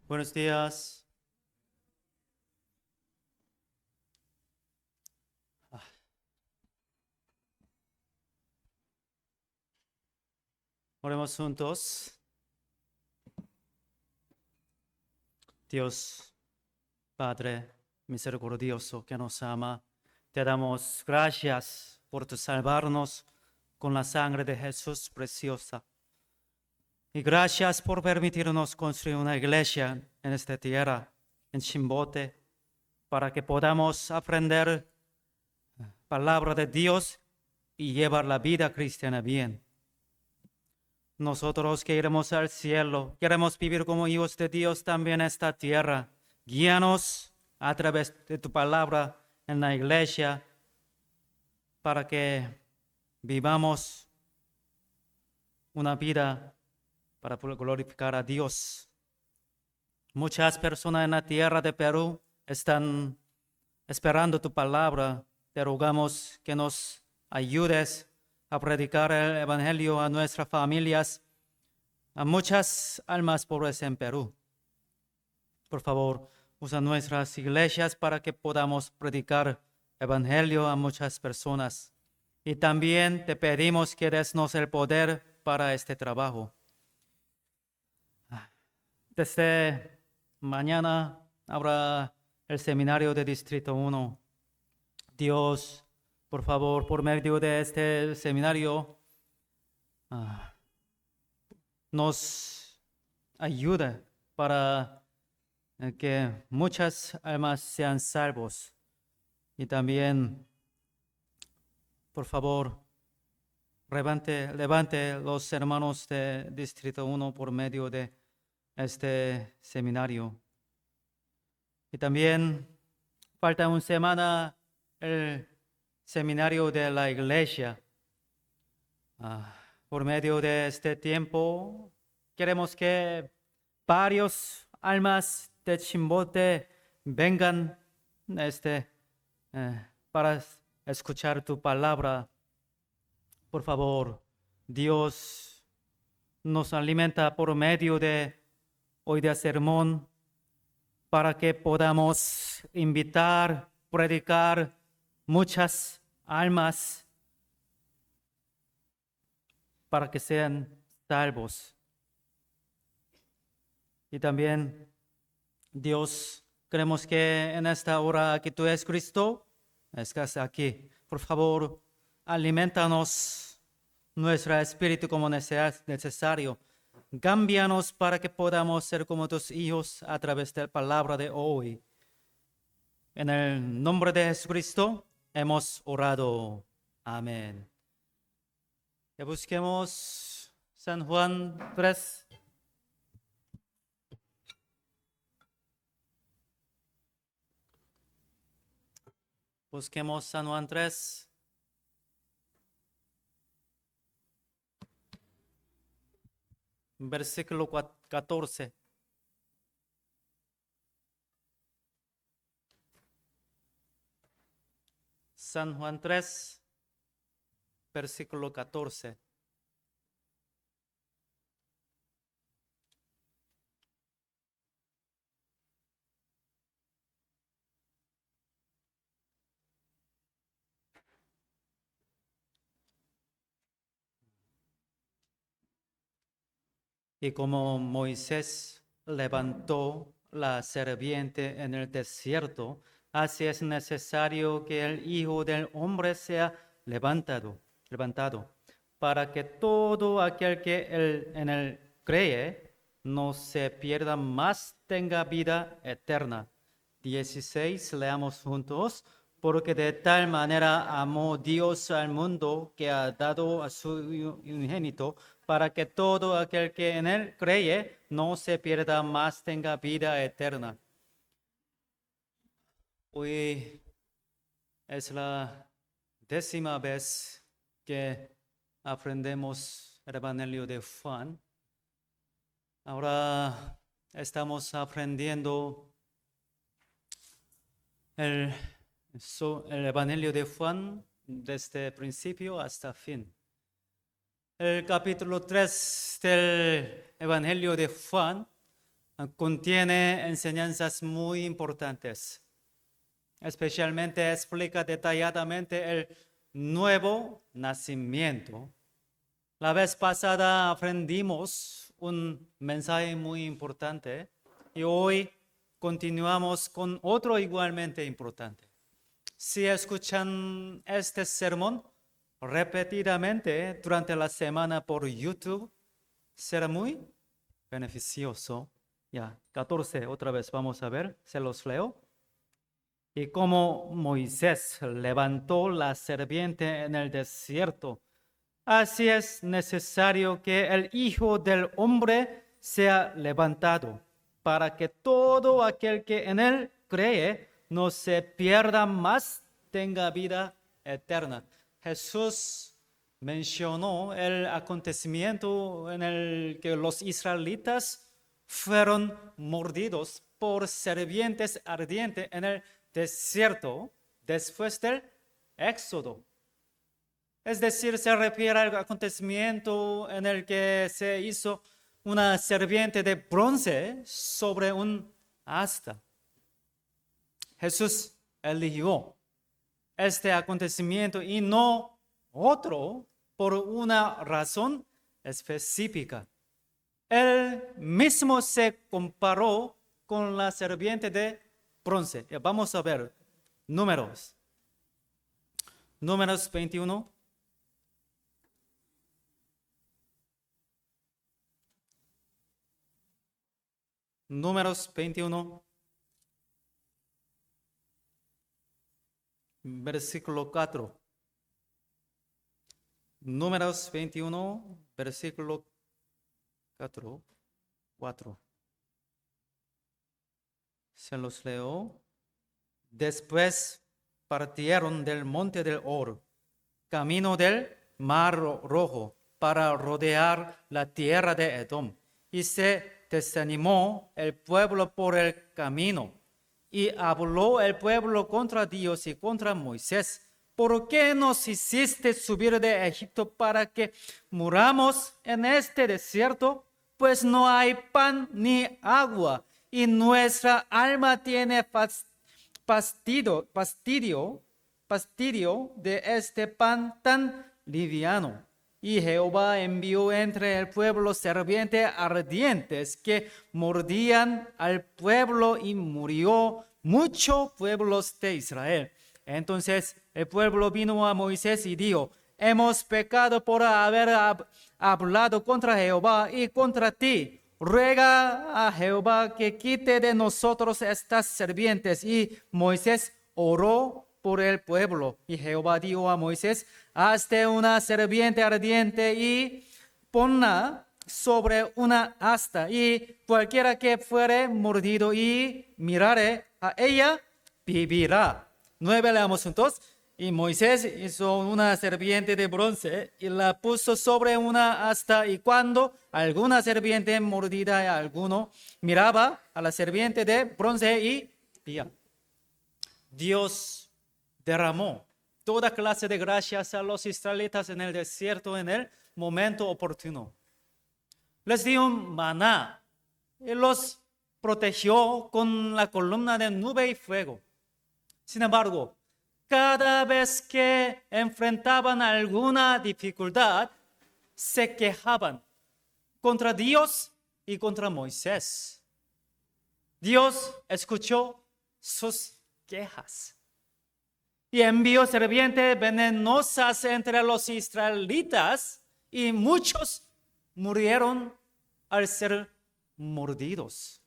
Buenos días. Oremos juntos. Dios, Padre misericordioso que nos ama, te damos gracias por tu salvarnos con la sangre de Jesús preciosa. Y gracias por permitirnos construir una iglesia en esta tierra, en Chimbote, para que podamos aprender palabra de Dios y llevar la vida cristiana bien. Nosotros que iremos al cielo, queremos vivir como hijos de Dios también en esta tierra. Guíanos a través de tu palabra en la iglesia para que vivamos una vida para glorificar a Dios. Muchas personas en la tierra de Perú están esperando tu palabra. Te rogamos que nos ayudes a predicar el Evangelio a nuestras familias, a muchas almas pobres en Perú. Por favor, usa nuestras iglesias para que podamos predicar Evangelio a muchas personas. Y también te pedimos que desnos el poder para este trabajo. Desde mañana habrá el seminario de Distrito 1. Dios, por favor, por medio de este seminario, nos ayuda para que muchas almas sean salvos. Y también, por favor, levante los hermanos de Distrito 1 por medio de este seminario. Y también falta una semana el seminario de la iglesia. Por medio de este tiempo, queremos que varios almas de Chimbote vengan para escuchar tu palabra. Por favor, Dios nos alimenta por medio de hoy de sermón para que podamos invitar, predicar muchas almas para que sean salvos. Y también, Dios, creemos que en esta hora que tú eres Cristo, estás aquí. Por favor, alimentanos nuestro espíritu como necesario. Cámbianos para que podamos ser como tus hijos a través de la palabra de hoy. En el nombre de Jesucristo hemos orado. Amén. Y busquemos San Juan 3. Busquemos San Juan 3. Versículo 14. San Juan 3, versículo 14. Y como Moisés levantó la serpiente en el desierto, así es necesario que el Hijo del Hombre sea levantado, para que todo aquel que en él cree no se pierda, más tenga vida eterna. 16, leamos juntos. Porque de tal manera amó Dios al mundo que ha dado a su unigénito, para que todo aquel que en él cree no se pierda, más tenga vida eterna. Hoy es la 10ª vez que aprendemos el Evangelio de Juan. Ahora estamos aprendiendo el Evangelio de Juan desde principio hasta fin. El capítulo 3 del Evangelio de Juan contiene enseñanzas muy importantes. Especialmente explica detalladamente el nuevo nacimiento. La vez pasada aprendimos un mensaje muy importante y hoy continuamos con otro igualmente importante. Si escuchan este sermón repetidamente durante la semana por YouTube, será muy beneficioso. Ya, 14, otra vez vamos a ver, se los leo. Y como Moisés levantó la serpiente en el desierto, así es necesario que el Hijo del Hombre sea levantado, para que todo aquel que en él cree no se pierda, mas tenga vida eterna. Jesús mencionó el acontecimiento en el que los israelitas fueron mordidos por serpientes ardientes en el desierto después del Éxodo. Es decir, se refiere al acontecimiento en el que se hizo una serpiente de bronce sobre un asta. Jesús eligió este acontecimiento y no otro por una razón específica. Él mismo se comparó con la serpiente de bronce. Vamos a ver números. Números 21. Números 21, versículo 4. Números 21, versículo 4. Se los leo. Después partieron del monte del Or, camino del Mar Rojo, para rodear la tierra de Edom. Y se desanimó el pueblo por el camino. Y habló el pueblo contra Dios y contra Moisés. ¿Por qué nos hiciste subir de Egipto para que muramos en este desierto? Pues no hay pan ni agua, y nuestra alma tiene fastidio de este pan tan liviano. Y Jehová envió entre el pueblo serpientes ardientes que mordían al pueblo, y murió muchos pueblos de Israel. Entonces el pueblo vino a Moisés y dijo: hemos pecado por haber hablado contra Jehová y contra ti. Ruega a Jehová que quite de nosotros estas serpientes. Y Moisés oró por el pueblo. Y Jehová dijo a Moisés: hazte una serpiente ardiente y ponla sobre una asta, y cualquiera que fuere mordido y mirare a ella, vivirá. 9, leamos juntos. Y Moisés hizo una serpiente de bronce y la puso sobre una asta, y cuando alguna serpiente mordida a alguno, miraba a la serpiente de bronce y vivía. Dios derramó toda clase de gracias a los israelitas en el desierto en el momento oportuno. Les dio maná y los protegió con la columna de nube y fuego. Sin embargo, cada vez que enfrentaban alguna dificultad, se quejaban contra Dios y contra Moisés. Dios escuchó sus quejas y envió serpientes venenosas entre los israelitas, y muchos murieron al ser mordidos.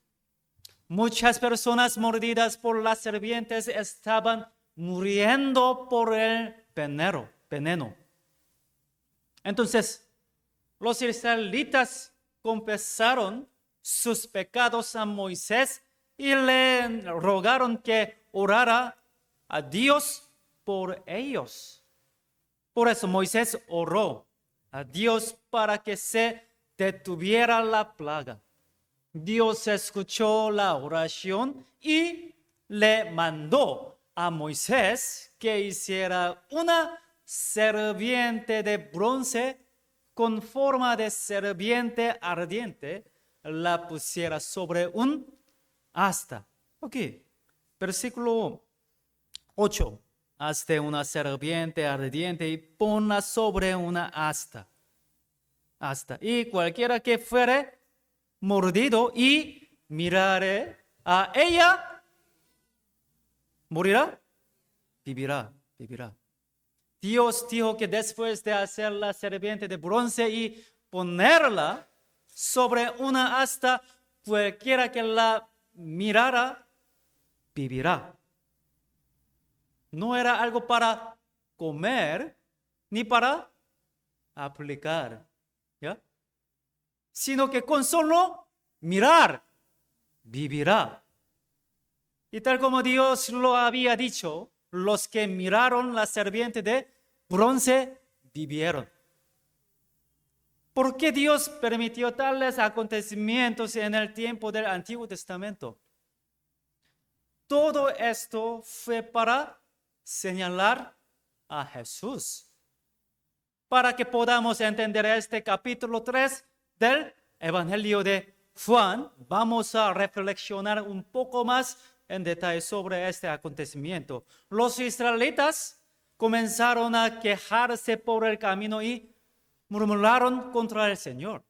Muchas personas mordidas por las serpientes estaban muriendo por el veneno. Entonces, los israelitas confesaron sus pecados a Moisés y le rogaron que orara a Dios por ellos. Por eso Moisés oró a Dios para que se detuviera la plaga. Dios escuchó la oración y le mandó a Moisés que hiciera una serpiente de bronce con forma de serpiente ardiente, la pusiera sobre un asta. Ok, versículo 8. Hazte una serpiente ardiente y ponla sobre una asta. Y cualquiera que fuere mordido y mirare a ella, morirá, vivirá. Dios dijo que después de hacer la serpiente de bronce y ponerla sobre una asta, cualquiera que la mirara, vivirá. No era algo para comer ni para aplicar, ¿ya? Sino que con solo mirar, vivirá. Y tal como Dios lo había dicho, los que miraron la serpiente de bronce vivieron. ¿Por qué Dios permitió tales acontecimientos en el tiempo del Antiguo Testamento? Todo esto fue para señalar a Jesús. Para que podamos entender este capítulo 3 del Evangelio de Juan, vamos a reflexionar un poco más en detalle sobre este acontecimiento. Los israelitas comenzaron a quejarse por el camino y murmuraron contra el Señor.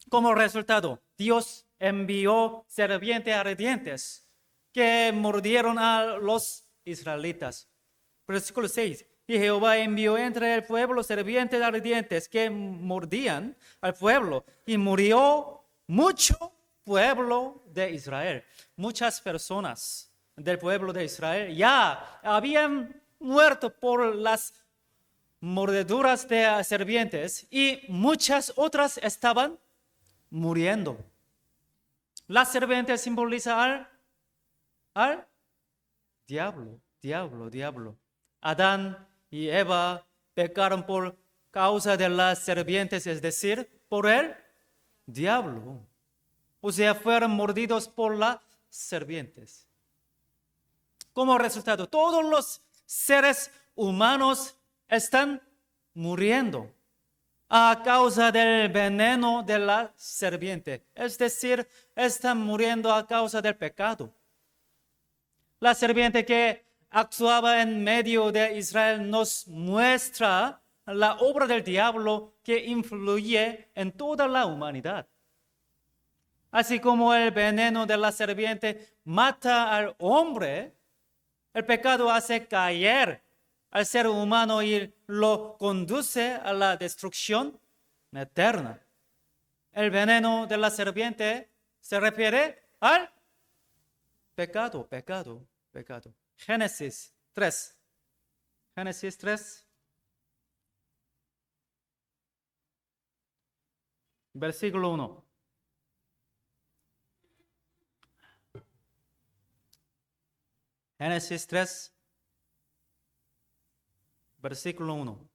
Como resultado, Dios envió serpientes ardientes que mordieron a los israelitas. Versículo 6. Y Jehová envió entre el pueblo serpientes ardientes que mordían al pueblo, y murió mucho pueblo de Israel. Muchas personas del pueblo de Israel ya habían muerto por las mordeduras de serpientes y muchas otras estaban muriendo. La serpiente simboliza al diablo. Adán y Eva pecaron por causa de las serpientes, es decir, por el diablo. O sea, fueron mordidos por las serpientes. Como resultado, todos los seres humanos están muriendo a causa del veneno de la serpiente. Es decir, están muriendo a causa del pecado. La serpiente que actuaba en medio de Israel nos muestra la obra del diablo que influye en toda la humanidad. Así como el veneno de la serpiente mata al hombre, el pecado hace caer al ser humano y lo conduce a la destrucción eterna. El veneno de la serpiente se refiere al pecado. Génesis 3. Versículo 1. Génesis 3, versículo 1.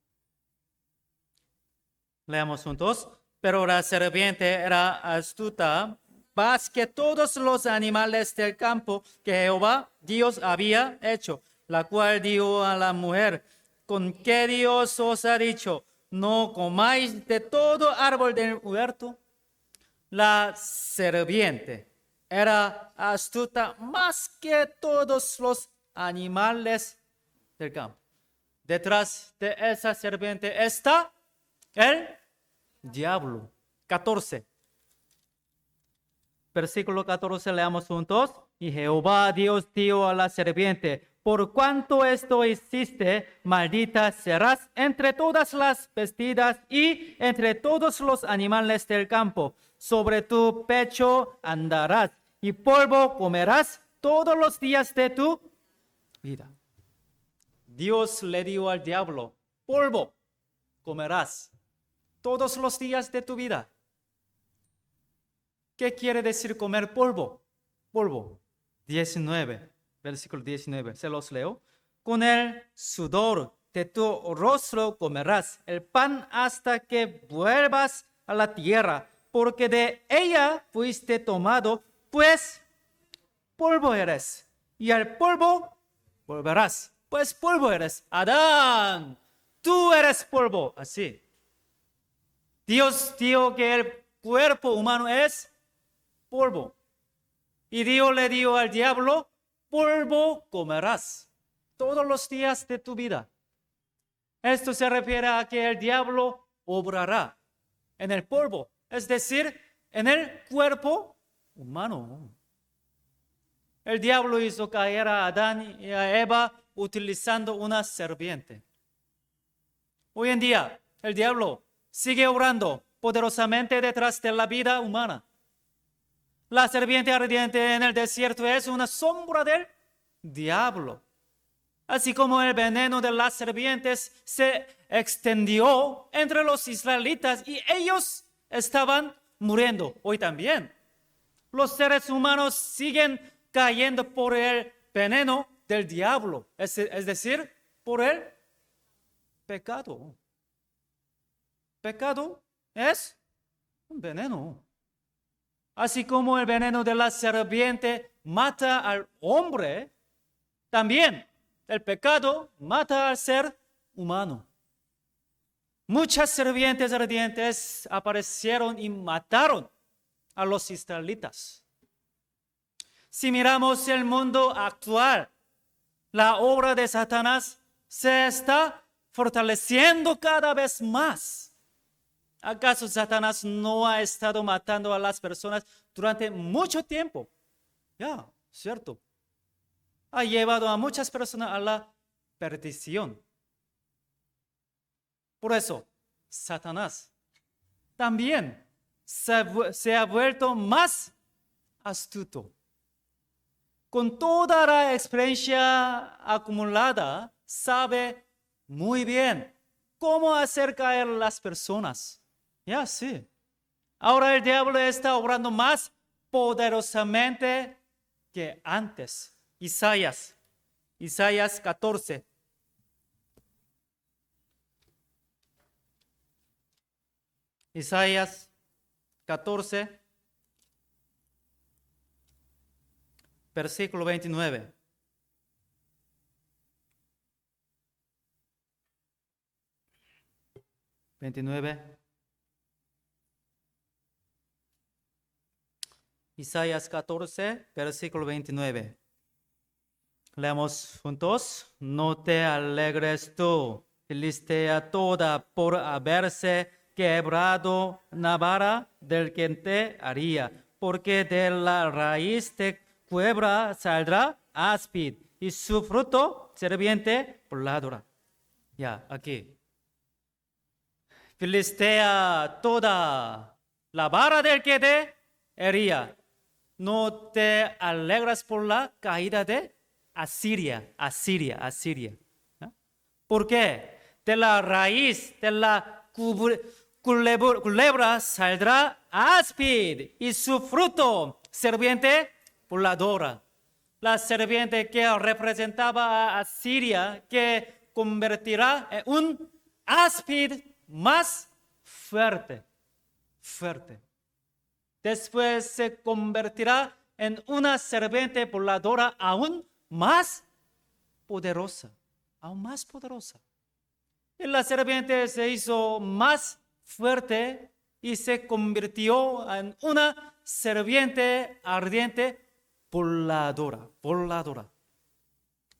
Leamos juntos. Pero la serpiente era astuta más que todos los animales del campo que Jehová Dios había hecho, la cual dijo a la mujer: ¿con qué Dios os ha dicho, no comáis de todo árbol del huerto? La serpiente era astuta más que todos los animales del campo. Detrás de esa serpiente está el diablo. 14. Versículo 14, leamos juntos. Y Jehová Dios dijo a la serpiente: por cuanto esto hiciste, maldita serás entre todas las bestias y entre todos los animales del campo. Sobre tu pecho andarás y polvo comerás todos los días de tu vida. Dios le dijo al diablo: polvo comerás todos los días de tu vida. ¿Qué quiere decir comer polvo? Polvo. 19, versículo 19, se los leo. Con el sudor de tu rostro comerás el pan hasta que vuelvas a la tierra, porque de ella fuiste tomado, pues polvo eres, y al polvo volverás, pues polvo eres. Adán, tú eres polvo. Así. Dios dijo que el cuerpo humano es polvo. Y Dios le dijo al diablo, polvo comerás todos los días de tu vida. Esto se refiere a que el diablo obrará en el polvo, es decir, en el cuerpo humano. El diablo hizo caer a Adán y a Eva utilizando una serpiente. Hoy en día, el diablo sigue obrando poderosamente detrás de la vida humana. La serpiente ardiente en el desierto es una sombra del diablo. Así como el veneno de las serpientes se extendió entre los israelitas y ellos estaban muriendo, hoy también. Los seres humanos siguen cayendo por el veneno del diablo, es decir, por el pecado. Pecado es un veneno. Así como el veneno de la serpiente mata al hombre, también el pecado mata al ser humano. Muchas serpientes ardientes aparecieron y mataron a los israelitas. Si miramos el mundo actual, la obra de Satanás se está fortaleciendo cada vez más. ¿Acaso Satanás no ha estado matando a las personas durante mucho tiempo? Ya, cierto. Ha llevado a muchas personas a la perdición. Por eso, Satanás también se ha vuelto más astuto. Con toda la experiencia acumulada, sabe muy bien cómo hacer caer a las personas. Ya, sí. Ahora el diablo está obrando más poderosamente que antes. Isaías 14. Isaías 14, versículo 29. Isaías 14, versículo 29. Leamos juntos. No te alegres tú, Filistea toda, por haberse quebrado la vara del que te haría, porque de la raíz de quiebra saldrá áspid, y su fruto serpiente voladora. Ya, aquí. Filistea toda, la vara del que te hería. No te alegras por la caída de Asiria. ¿No? ¿Por qué? De la raíz de la culebra saldrá áspid y su fruto serpiente voladora. La serpiente que representaba a Asiria, que convertirá en un áspid más fuerte. Después se convertirá en una serpiente voladora aún más poderosa. Y la serpiente se hizo más fuerte y se convirtió en una serpiente ardiente voladora.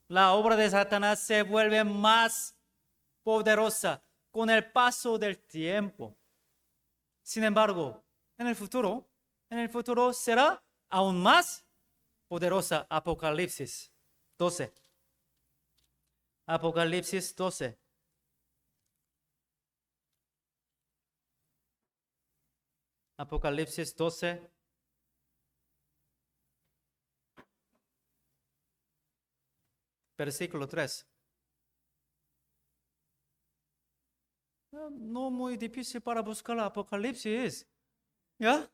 La obra de Satanás se vuelve más poderosa con el paso del tiempo. Sin embargo, en el futuro será aún más poderosa. Apocalipsis 12. Apocalipsis 12. Apocalipsis 12. Versículo 3. No muy difícil para buscar el Apocalipsis. ¿Ya?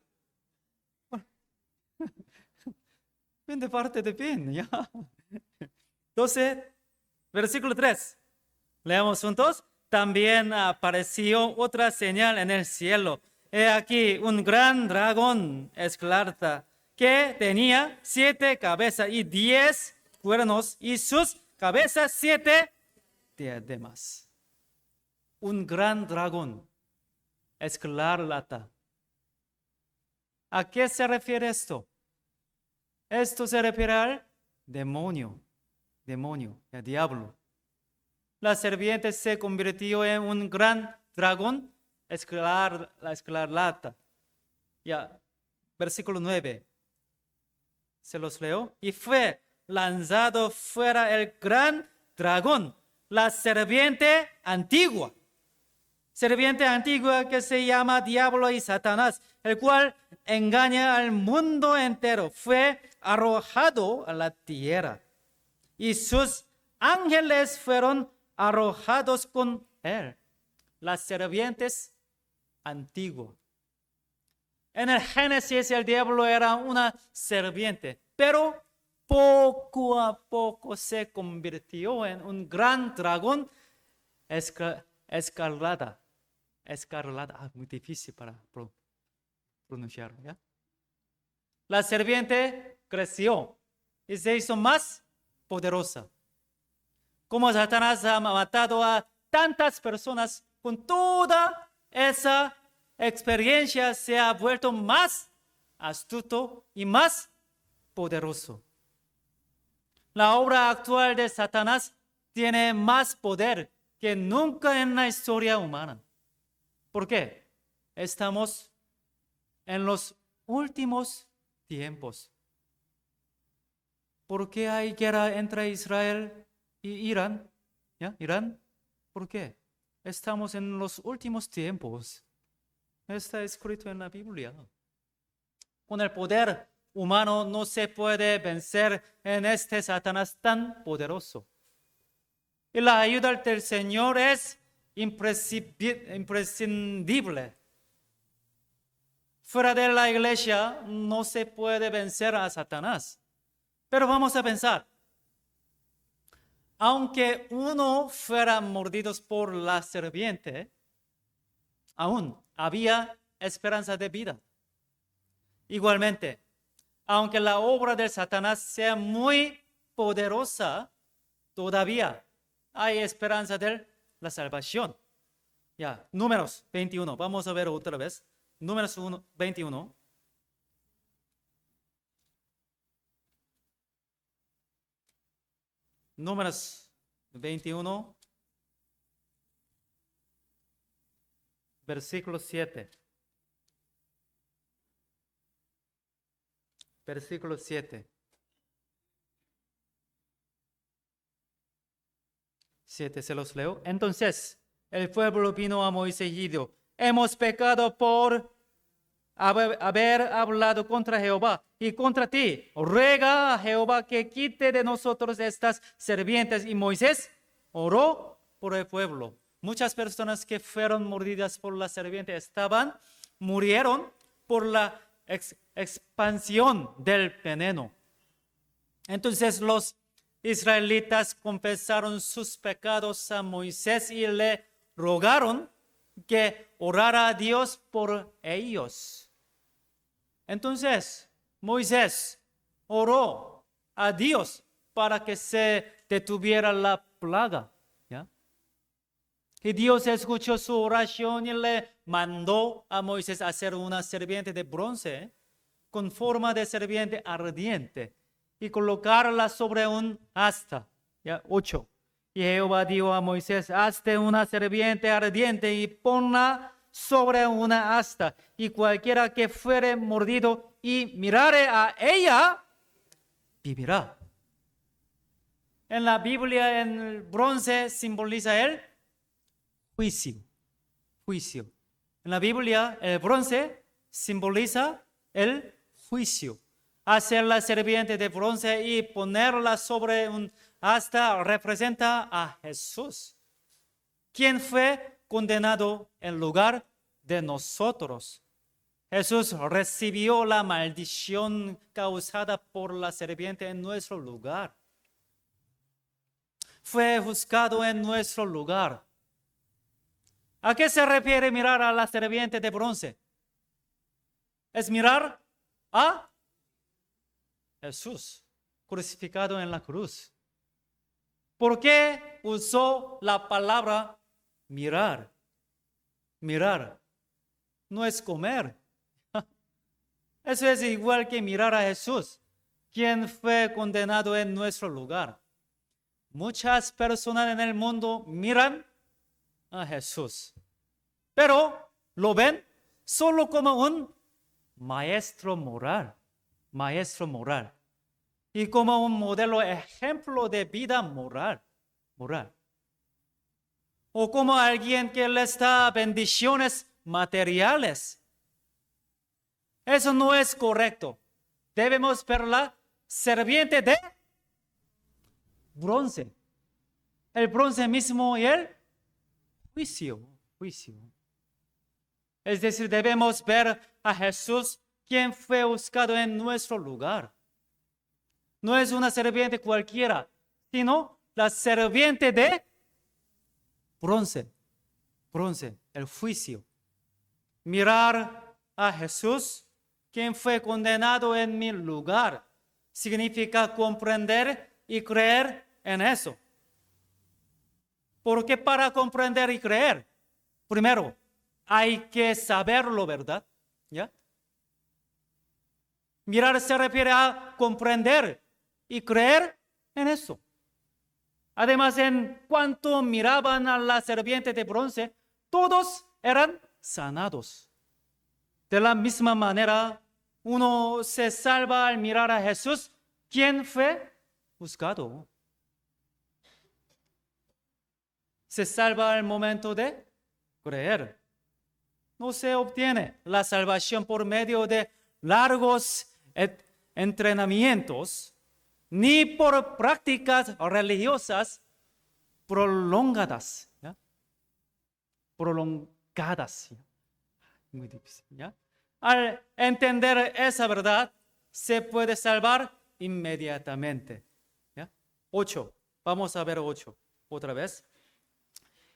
Bien de parte de bien, ¿ya? 12, versículo 3. Leamos juntos. También apareció otra señal en el cielo. He aquí un gran dragón escarlata que tenía 7 cabezas y 10 cuernos y sus cabezas 7 diademas. Un gran dragón escarlata. ¿A qué se refiere esto? Esto se refiere al demonio, el diablo. La serpiente se convirtió en un gran dragón, la escarlata. Ya, versículo 9. Se los leo. Y fue lanzado fuera el gran dragón, la serpiente antigua. Serpiente antigua que se llama Diablo y Satanás, el cual engaña al mundo entero. Fue arrojado a la tierra y sus ángeles fueron arrojados con él. Las serpientes antiguas. En el Génesis el diablo era una serpiente, pero poco a poco se convirtió en un gran dragón escarlata. Muy difícil para pronunciar, ¿ya? La serpiente creció y se hizo más poderosa. Como Satanás ha matado a tantas personas, con toda esa experiencia se ha vuelto más astuto y más poderoso. La obra actual de Satanás tiene más poder que nunca en la historia humana. ¿Por qué? Estamos en los últimos tiempos. ¿Por qué hay guerra entre Israel y Irán? ¿Ya? ¿Irán? ¿Por qué? Estamos en los últimos tiempos. Está escrito en la Biblia. Con el poder humano no se puede vencer en este Satanás tan poderoso. Y la ayuda del Señor es imprescindible. Fuera de la iglesia no se puede vencer a Satanás. Pero vamos a pensar. Aunque uno fuera mordido por la serpiente, aún había esperanza de vida. Igualmente, aunque la obra de Satanás sea muy poderosa, todavía hay esperanza de la salvación. Ya, Números 21. Vamos a ver otra vez. Números 21. Números 21, versículo 7. Versículo 7. 7 se los leo. Entonces el pueblo vino a Moisés y dijo: hemos pecado por haber hablado contra Jehová y contra ti. Ruega a Jehová que quite de nosotros estas serpientes. Y Moisés oró por el pueblo. Muchas personas que fueron mordidas por la serpiente murieron por la expansión del veneno. Entonces los israelitas confesaron sus pecados a Moisés y le rogaron que orara a Dios por ellos. Entonces Moisés oró a Dios para que se detuviera la plaga. ¿Ya? Y Dios escuchó su oración y le mandó a Moisés hacer una serpiente de bronce con forma de serpiente ardiente y colocarla sobre un asta. ¿Ya? 8. Y Jehová dijo a Moisés: hazte una serpiente ardiente y ponla sobre una asta, y cualquiera que fuere mordido y mirare a ella, vivirá. En la Biblia, en el bronce simboliza el juicio. Juicio. En la Biblia, el bronce simboliza el juicio. Hacer la serpiente de bronce y ponerla sobre un asta representa a Jesús, quien fue condenado en lugar de nosotros. Jesús recibió la maldición causada por la serpiente en nuestro lugar. Fue juzgado en nuestro lugar. ¿A qué se refiere mirar a la serpiente de bronce? Es mirar a Jesús crucificado en la cruz. ¿Por qué usó la palabra mirar? Mirar no es comer. Eso es igual que mirar a Jesús, quien fue condenado en nuestro lugar. Muchas personas en el mundo miran a Jesús, pero lo ven solo como un maestro moral, y como un modelo ejemplo de vida moral. O como alguien que les da bendiciones materiales. Eso no es correcto. Debemos ver la serpiente de bronce. El bronce mismo y el juicio. Es decir, debemos ver a Jesús, quien fue buscado en nuestro lugar. No es una serpiente cualquiera, sino la serpiente de bronce, el juicio. Mirar a Jesús, quien fue condenado en mi lugar, significa comprender y creer en eso. Porque para comprender y creer, primero, hay que saberlo, ¿verdad? ¿Ya? Mirar se refiere a comprender y creer en eso. Además, en cuanto miraban a la serpiente de bronce, todos eran sanados. De la misma manera, uno se salva al mirar a Jesús, quien fue buscado. Se salva al momento de creer. No se obtiene la salvación por medio de largos entrenamientos, ni por prácticas religiosas prolongadas. ¿Ya? Prolongadas. ¿Ya? Muy difícil. ¿Ya? Al entender esa verdad, se puede salvar inmediatamente. ¿Ya? 8. Vamos a ver 8 otra vez.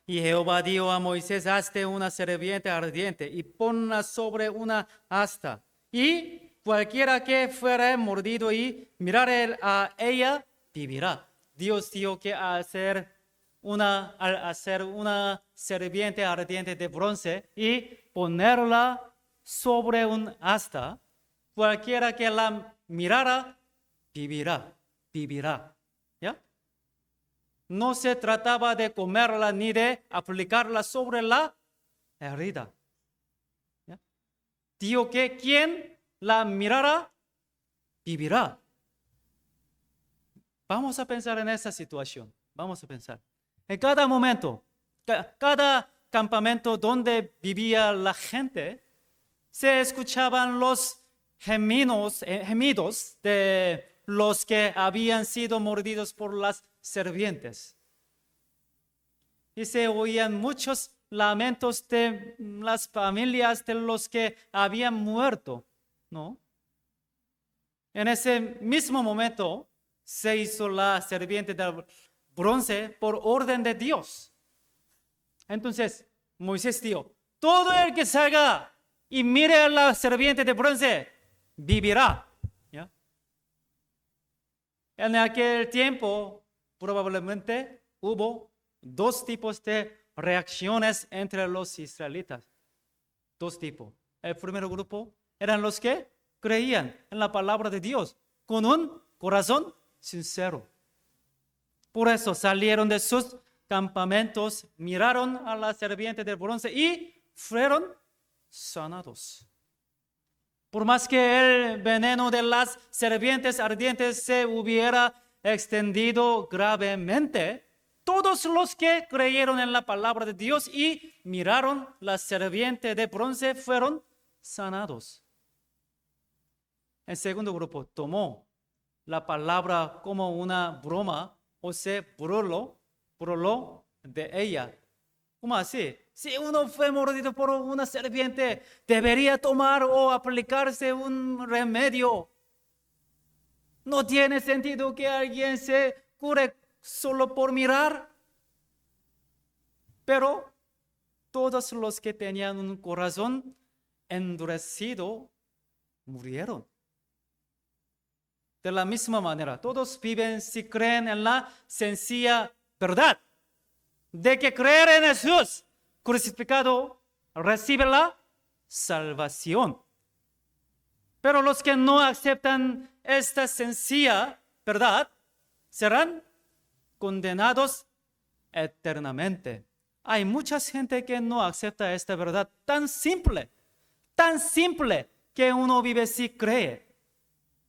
Y Jehová dijo a Moisés: hazte una serpiente ardiente y ponla sobre una asta. Y cualquiera que fuere mordido y mirare a ella, vivirá. Dios dijo que al hacer una serpiente ardiente de bronce y ponerla sobre un asta, cualquiera que la mirara, vivirá. ¿Ya? No se trataba de comerla ni de aplicarla sobre la herida. ¿Ya? Dijo que quien la mirara, vivirá. Vamos a pensar en esa situación. Vamos a pensar. En cada momento, cada campamento donde vivía la gente, se escuchaban los gemidos de los que habían sido mordidos por las serpientes. Y se oían muchos lamentos de las familias de los que habían muerto, ¿no? En ese mismo momento se hizo la serpiente de bronce por orden de Dios. Entonces Moisés dijo: todo el que salga y mire a la serpiente de bronce, vivirá. ¿Ya? En aquel tiempo probablemente hubo dos tipos de reacciones entre los israelitas. Dos tipos. El primer grupo eran los que creían en la palabra de Dios con un corazón sincero. Por eso salieron de sus campamentos, miraron a la serpiente de bronce y fueron sanados. Por más que el veneno de las serpientes ardientes se hubiera extendido gravemente, todos los que creyeron en la palabra de Dios y miraron la serpiente de bronce fueron sanados. El segundo grupo tomó la palabra como una broma o se burló de ella. ¿Cómo así? Si uno fue mordido por una serpiente, debería tomar o aplicarse un remedio. No tiene sentido que alguien se cure solo por mirar. Pero todos los que tenían un corazón endurecido murieron. De la misma manera, todos viven si creen en la sencilla verdad de que creer en Jesús crucificado recibe la salvación. Pero los que no aceptan esta sencilla verdad serán condenados eternamente. Hay mucha gente que no acepta esta verdad tan simple que uno vive si cree.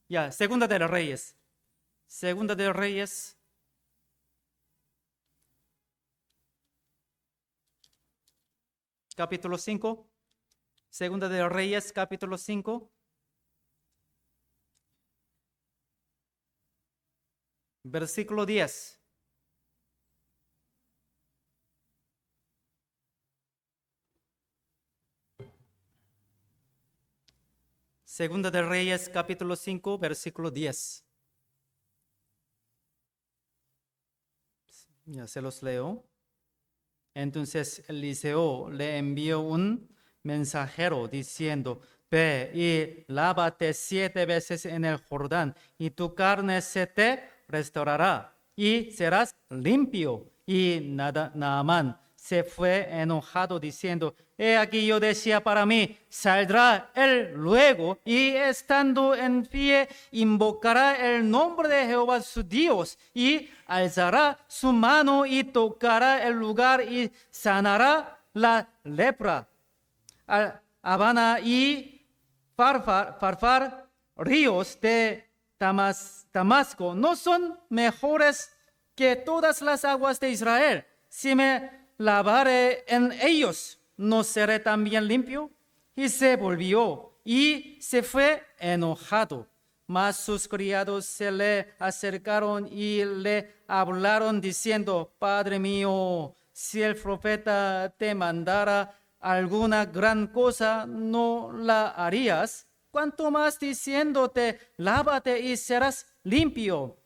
Ya, Segunda de Reyes. Segunda de Reyes. Capítulo 5. Segunda de Reyes, capítulo 5. Versículo 10. Segunda de Reyes, capítulo 5, versículo 10. Ya se los leo. Entonces Eliseo le envió un mensajero diciendo: ve y lávate 7 veces en el Jordán, y tu carne se te restaurará, y serás limpio. Y Naamán se fue enojado diciendo: he aquí yo decía para mí, saldrá él luego, y estando en pie invocará el nombre de Jehová su Dios, y alzará su mano y tocará el lugar y sanará la lepra. Habana y Farfar, ríos de Damasco, no son mejores que todas las aguas de Israel. Si me lavare en ellos, ¿no seré también limpio? Y se volvió y se fue enojado. Mas sus criados se le acercaron y le hablaron diciendo: Padre mío, si el profeta te mandara alguna gran cosa, ¿no la harías? Cuanto más diciéndote: lávate y serás limpio.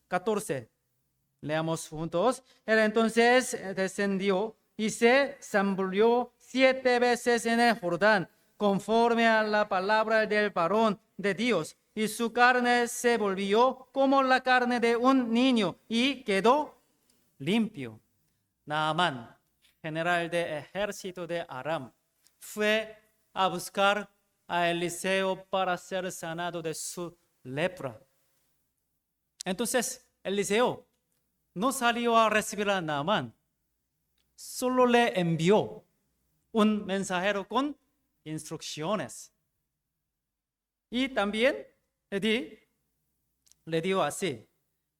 14. Leamos juntos. Él entonces descendió y se zambulló 7 veces en el Jordán, conforme a la palabra del varón de Dios, y su carne se volvió como la carne de un niño, y quedó limpio. Naamán, general de ejército de Aram, fue a buscar a Eliseo para ser sanado de su lepra. Entonces, Eliseo no salió a recibir a Naamán, solo le envió un mensajero con instrucciones. Y también le dio así: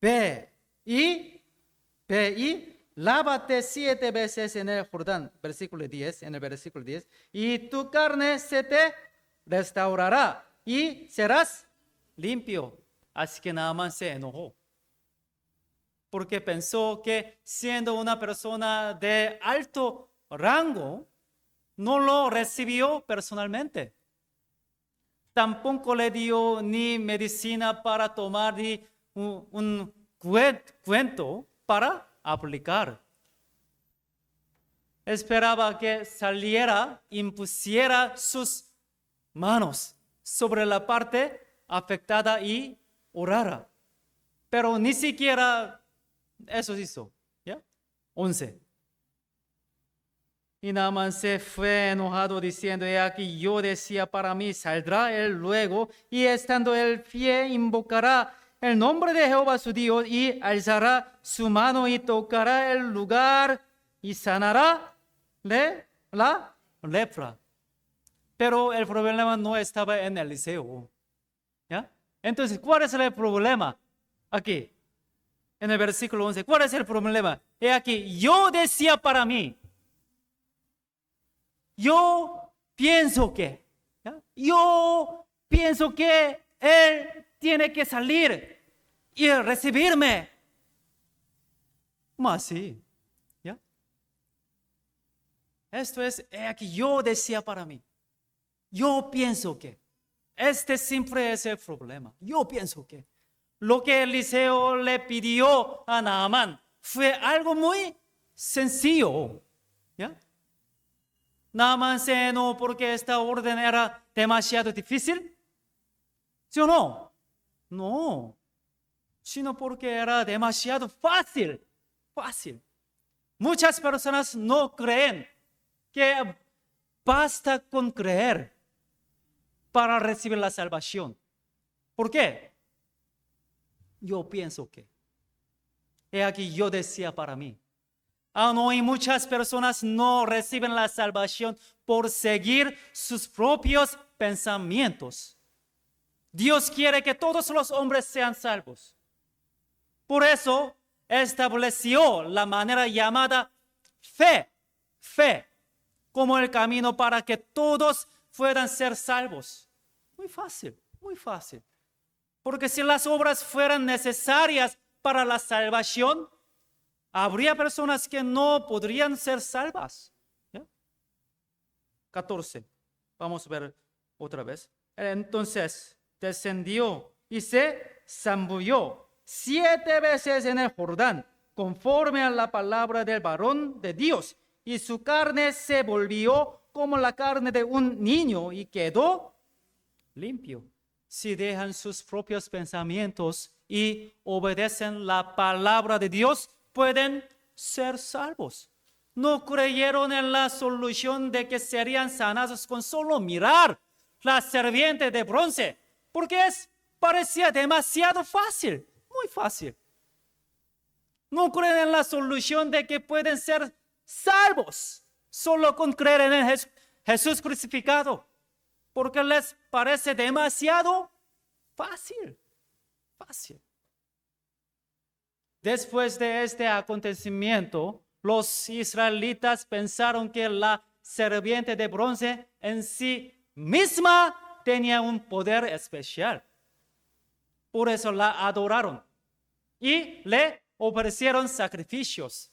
ve y lávate 7 veces en el Jordán, versículo 10, en el versículo 10, y tu carne se te restaurará y serás limpio. Así que Naamán se enojó, porque pensó que siendo una persona de alto rango, no lo recibió personalmente. Tampoco le dio ni medicina para tomar ni un cuento para aplicar. Esperaba que saliera, impusiera sus manos sobre la parte afectada y orara. Pero ni siquiera eso hizo. ¿Ya? 11. Y Naamán se fue enojado diciendo: he aquí yo decía para mí, saldrá él luego, y estando él pie invocará el nombre de Jehová su Dios, y alzará su mano y tocará el lugar y sanará la lepra. Pero el problema no estaba en Eliseo. ¿Ya? Entonces, ¿cuál es el problema aquí? En el versículo 11, ¿cuál es el problema? He aquí, yo decía para mí, yo pienso que él tiene que salir y recibirme. Más sí. ¿Ya? Esto es, aquí yo decía para mí. Yo pienso que. Este siempre es el problema. Yo pienso que. Lo que Eliseo le pidió a Naamán fue algo muy sencillo. ¿Ya? Naamán se enojó porque esta orden era demasiado difícil. ¿Sí o no? No. Sino porque era demasiado fácil. Fácil. Muchas personas no creen que basta con creer. para recibir la salvación. ¿Por qué? Yo pienso que, he aquí yo decía para mí, aún hoy muchas personas no reciben la salvación por seguir sus propios pensamientos. Dios quiere que todos los hombres sean salvos. Por eso estableció la manera llamada fe, como el camino para que todos puedan ser salvos. Muy fácil, muy fácil. Porque si las obras fueran necesarias para la salvación, habría personas que no podrían ser salvas. ¿Ya? 14. Vamos a ver otra vez. Entonces descendió y se zambulló 7 veces en el Jordán, conforme a la palabra del varón de Dios, y su carne se volvió como la carne de un niño y quedó limpio. Si dejan sus propios pensamientos y obedecen la palabra de Dios, pueden ser salvos. No creyeron en la solución de que serían sanados con solo mirar la serpiente de bronce, porque parecía demasiado fácil, muy fácil. No creen en la solución de que pueden ser salvos solo con creer en Jesús crucificado, porque les parece demasiado fácil. Después de este acontecimiento, los israelitas pensaron que la serpiente de bronce en sí misma tenía un poder especial. Por eso la adoraron y le ofrecieron sacrificios.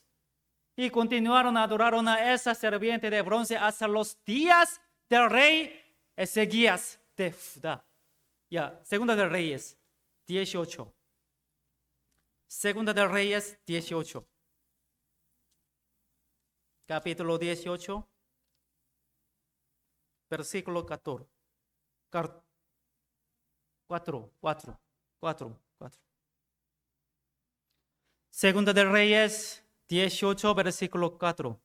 Y continuaron adoraron a esa serpiente de bronce hasta los días del rey Ezequías de Judá. Segunda de Reyes 18. Segunda de Reyes 18. Capítulo 18, versículo 14. 4. Segunda de Reyes 18, versículo 4.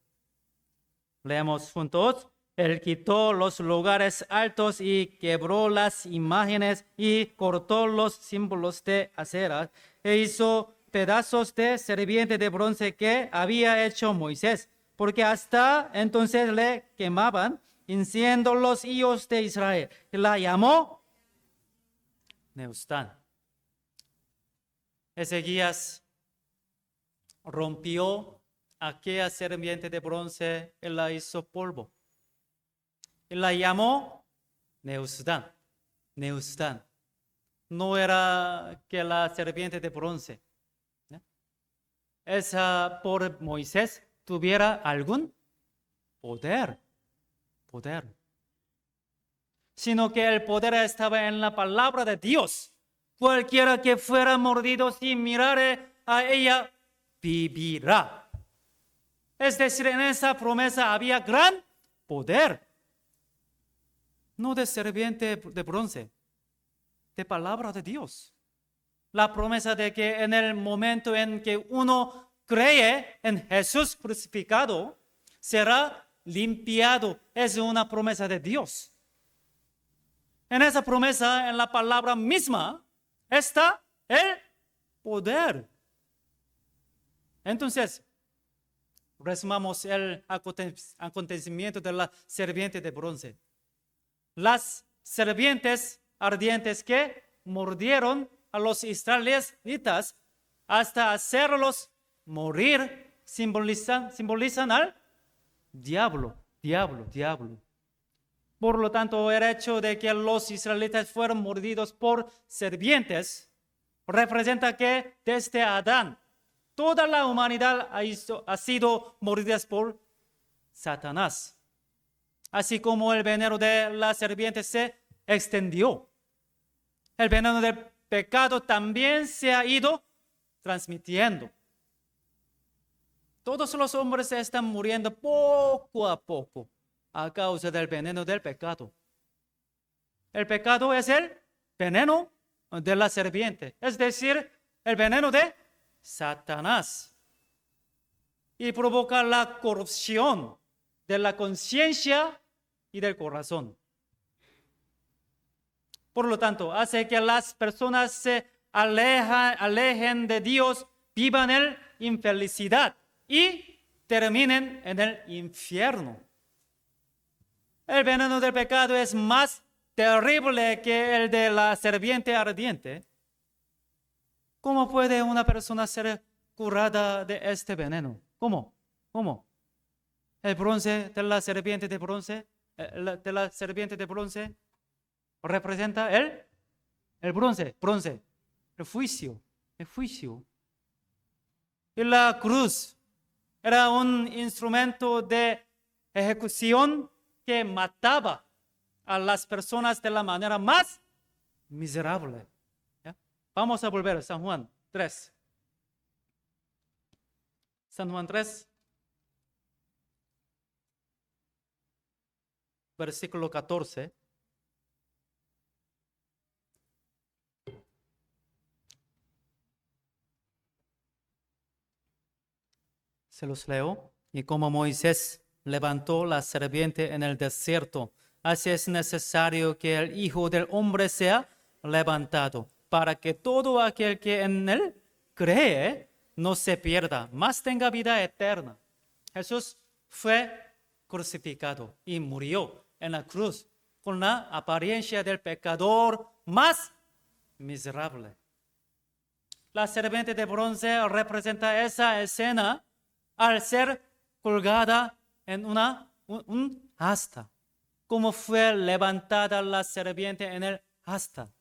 Leemos juntos. Él quitó los lugares altos y quebró las imágenes y cortó los símbolos de acera e hizo pedazos de serpiente de bronce que había hecho Moisés, porque hasta entonces le quemaban incienso los hijos de Israel. Y la llamó Neustán. Ezequías rompió aquella serpiente de bronce y la hizo polvo. Y la llamó Neustán. No era que la serpiente de bronce, esa por Moisés tuviera algún poder, sino que el poder estaba en la palabra de Dios. Cualquiera que fuera mordido sin mirar a ella vivirá. Es decir, en esa promesa había gran poder. No de serpiente de bronce, de palabra de Dios. La promesa de que en el momento en que uno cree en Jesús crucificado, será limpiado. Es una promesa de Dios. En esa promesa, en la palabra misma, está el poder. Entonces, resumamos el acontecimiento de la serpiente de bronce. Las serpientes ardientes que mordieron a los israelitas hasta hacerlos morir simbolizan al diablo. Por lo tanto, el hecho de que los israelitas fueron mordidos por serpientes representa que desde Adán toda la humanidad ha sido mordida por Satanás. Así como el veneno de la serpiente se extendió, el veneno del pecado también se ha ido transmitiendo. Todos los hombres están muriendo poco a poco a causa del veneno del pecado. El pecado es el veneno de la serpiente, es decir, el veneno de Satanás. Y provoca la corrupción de la conciencia y del corazón. Por lo tanto, hace que las personas se alejen de Dios, vivan en infelicidad y terminen en el infierno. El veneno del pecado es más terrible que el de la serpiente ardiente. ¿Cómo puede una persona ser curada de este veneno? ¿Cómo? El bronce de la serpiente de bronce, representa el bronce, el juicio. Y la cruz era un instrumento de ejecución que mataba a las personas de la manera más miserable. ¿Ya? Vamos a volver a San Juan 3. San Juan 3, versículo 14. Se los leo. Y como Moisés levantó la serpiente en el desierto, así es necesario que el Hijo del Hombre sea levantado, para que todo aquel que en él cree no se pierda, mas tenga vida eterna. Jesús fue crucificado y murió en la cruz con la apariencia del pecador más miserable. La serpiente de bronce representa esa escena al ser colgada en un asta. ¿Cómo fue levantada la serpiente en el asta?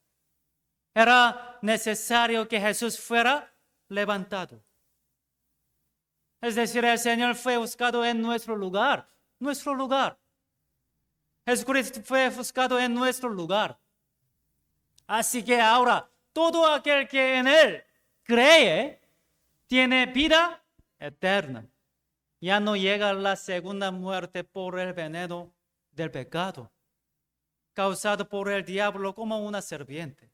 Era necesario que Jesús fuera levantado. Es decir, el Señor fue buscado en nuestro lugar. Jesucristo fue buscado en nuestro lugar. Así que ahora, todo aquel que en Él cree, tiene vida eterna. Ya no llega la segunda muerte por el veneno del pecado, causado por el diablo como una serpiente.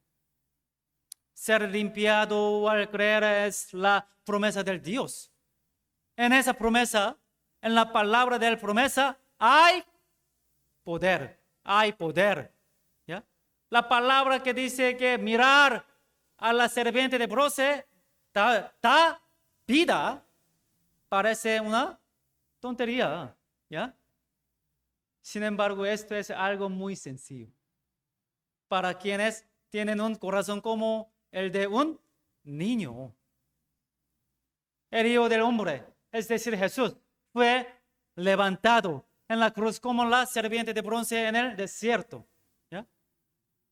Ser limpiado al creer es la promesa del Dios. En esa promesa, en la palabra de la promesa, hay poder. ¿Ya? La palabra que dice que mirar a la serpiente de bronce da vida, parece una tontería, ¿ya? Sin embargo, esto es algo muy sencillo. Para quienes tienen un corazón como el de un niño. El Hijo del Hombre, es decir, Jesús, fue levantado en la cruz como la serpiente de bronce en el desierto. ¿Ya?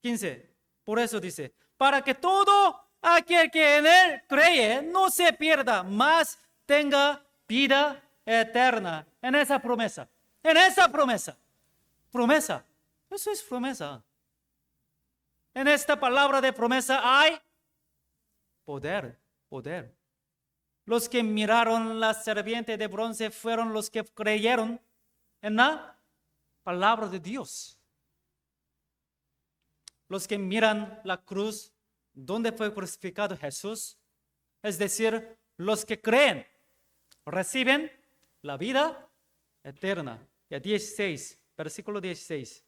15. Por eso dice, para que todo aquel que en él cree no se pierda, mas tenga vida eterna. En esa promesa. Promesa. Eso es promesa. En esta palabra de promesa hay poder. Los que miraron la serpiente de bronce fueron los que creyeron en la palabra de Dios. Los que miran la cruz donde fue crucificado Jesús, es decir, los que creen, reciben la vida eterna. Y 16, versículo 16.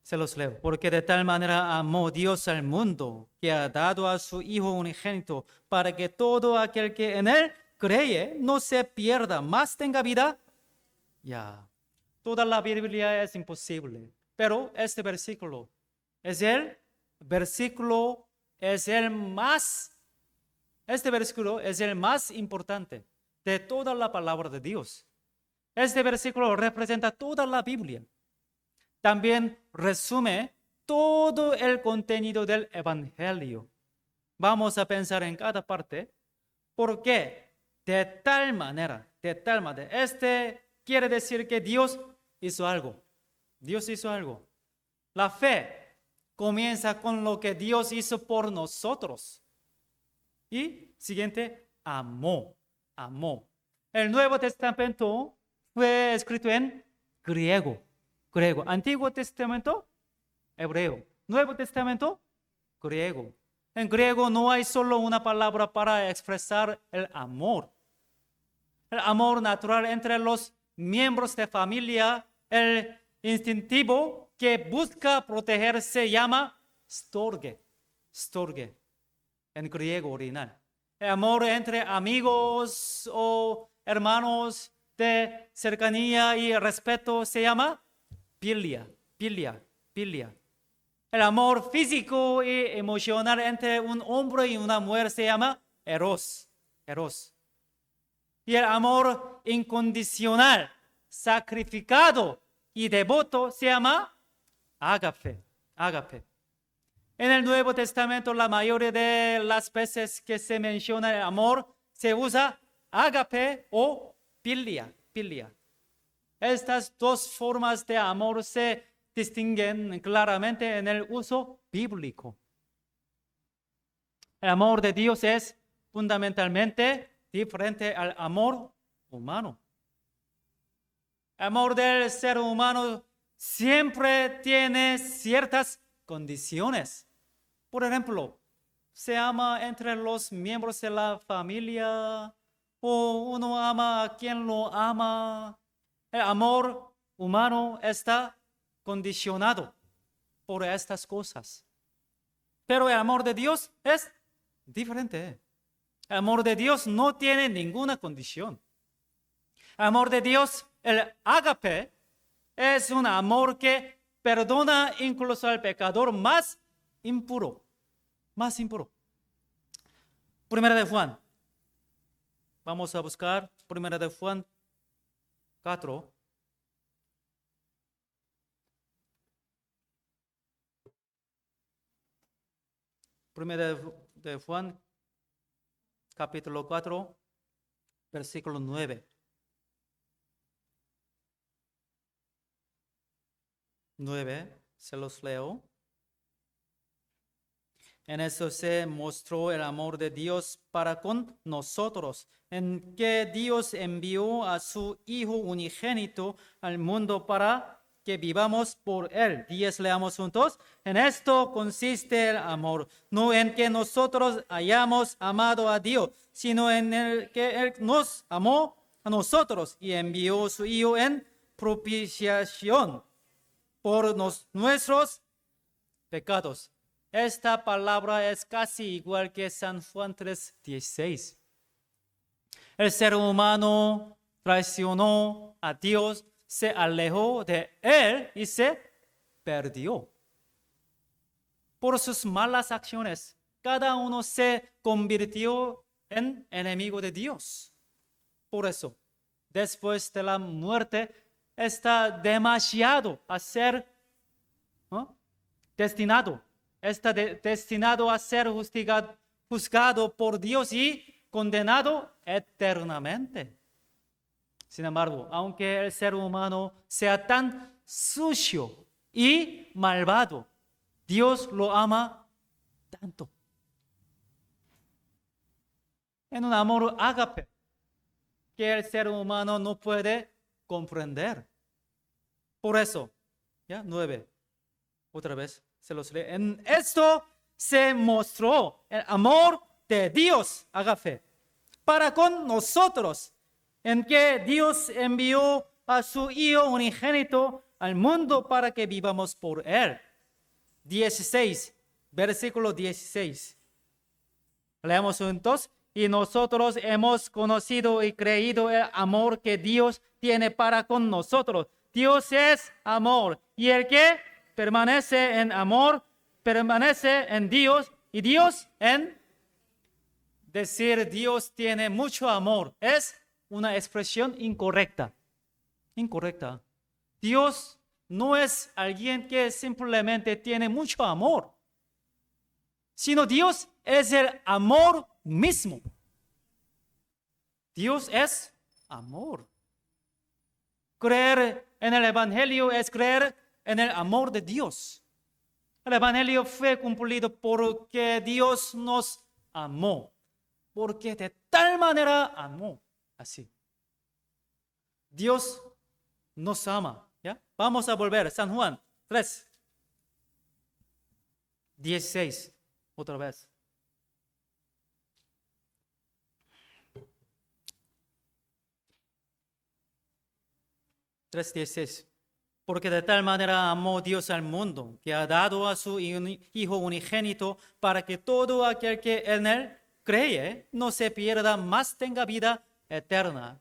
Se los leo. Porque de tal manera amó Dios al mundo, que ha dado a su Hijo unigénito, para que todo aquel que en él cree no se pierda, mas tenga vida. Ya, toda la Biblia es imposible, pero este versículo es el más importante de toda la palabra de Dios. Este versículo representa toda la Biblia. También resume todo el contenido del Evangelio. Vamos a pensar en cada parte. ¿Por qué? De tal manera. Este quiere decir que Dios hizo algo. La fe comienza con lo que Dios hizo por nosotros. Y siguiente, amó. El Nuevo Testamento fue escrito en griego. Antiguo Testamento, hebreo. Nuevo Testamento, griego. En griego no hay solo una palabra para expresar el amor. El amor natural entre los miembros de familia, el instintivo que busca proteger se llama storge. Storge, en griego original. El amor entre amigos o hermanos de cercanía y respeto se llama philia. El amor físico y emocional entre un hombre y una mujer se llama eros. Y el amor incondicional, sacrificado y devoto se llama ágape. En el Nuevo Testamento, la mayoría de las veces que se menciona el amor, se usa ágape o philia. Estas dos formas de amor se distinguen claramente en el uso bíblico. El amor de Dios es fundamentalmente diferente al amor humano. El amor del ser humano siempre tiene ciertas condiciones. Por ejemplo, se ama entre los miembros de la familia o uno ama a quien lo ama. El amor humano está condicionado por estas cosas. Pero el amor de Dios es diferente. El amor de Dios no tiene ninguna condición. El amor de Dios, el ágape, es un amor que perdona incluso al pecador más impuro. Primera de Juan. Vamos a buscar Primera de Juan 4. Primera de Juan, capítulo 4, versículo 9. 9, se los leo. En eso se mostró el amor de Dios para con nosotros, en que Dios envió a su Hijo unigénito al mundo para que vivamos por Él. 10, leamos juntos. En esto consiste el amor, no en que nosotros hayamos amado a Dios, sino en el que Él nos amó a nosotros y envió a su Hijo en propiciación por nuestros pecados. Esta palabra es casi igual que San Juan 3:16. El ser humano traicionó a Dios, se alejó de Él y se perdió. Por sus malas acciones, cada uno se convirtió en enemigo de Dios. Por eso, después de la muerte, está demasiado a ser destinado a ser juzgado por Dios y condenado eternamente. Sin embargo, aunque el ser humano sea tan sucio y malvado, Dios lo ama tanto. En un amor ágape que el ser humano no puede comprender. Por eso, 9, otra vez se los lee. En esto se mostró el amor de Dios, ágape, para con nosotros, en que Dios envió a su Hijo unigénito al mundo para que vivamos por Él. 16, versículo 16. Leamos juntos. Y nosotros hemos conocido y creído el amor que Dios tiene para con nosotros. Dios es amor, y el que permanece en amor, permanece en Dios, y Dios en... Decir Dios tiene mucho amor es una expresión incorrecta. Dios no es alguien que simplemente tiene mucho amor, sino Dios es el amor mismo. Dios es amor. Creer en el Evangelio es creer en el amor de Dios. El Evangelio fue cumplido porque Dios nos amó. Porque de tal manera amó. Así. Dios nos ama. ¿Ya? Vamos a volver. San Juan 3, 16. Otra vez. Porque de tal manera amó Dios al mundo, que ha dado a su Hijo unigénito, para que todo aquel que en él cree no se pierda, mas tenga vida eterna.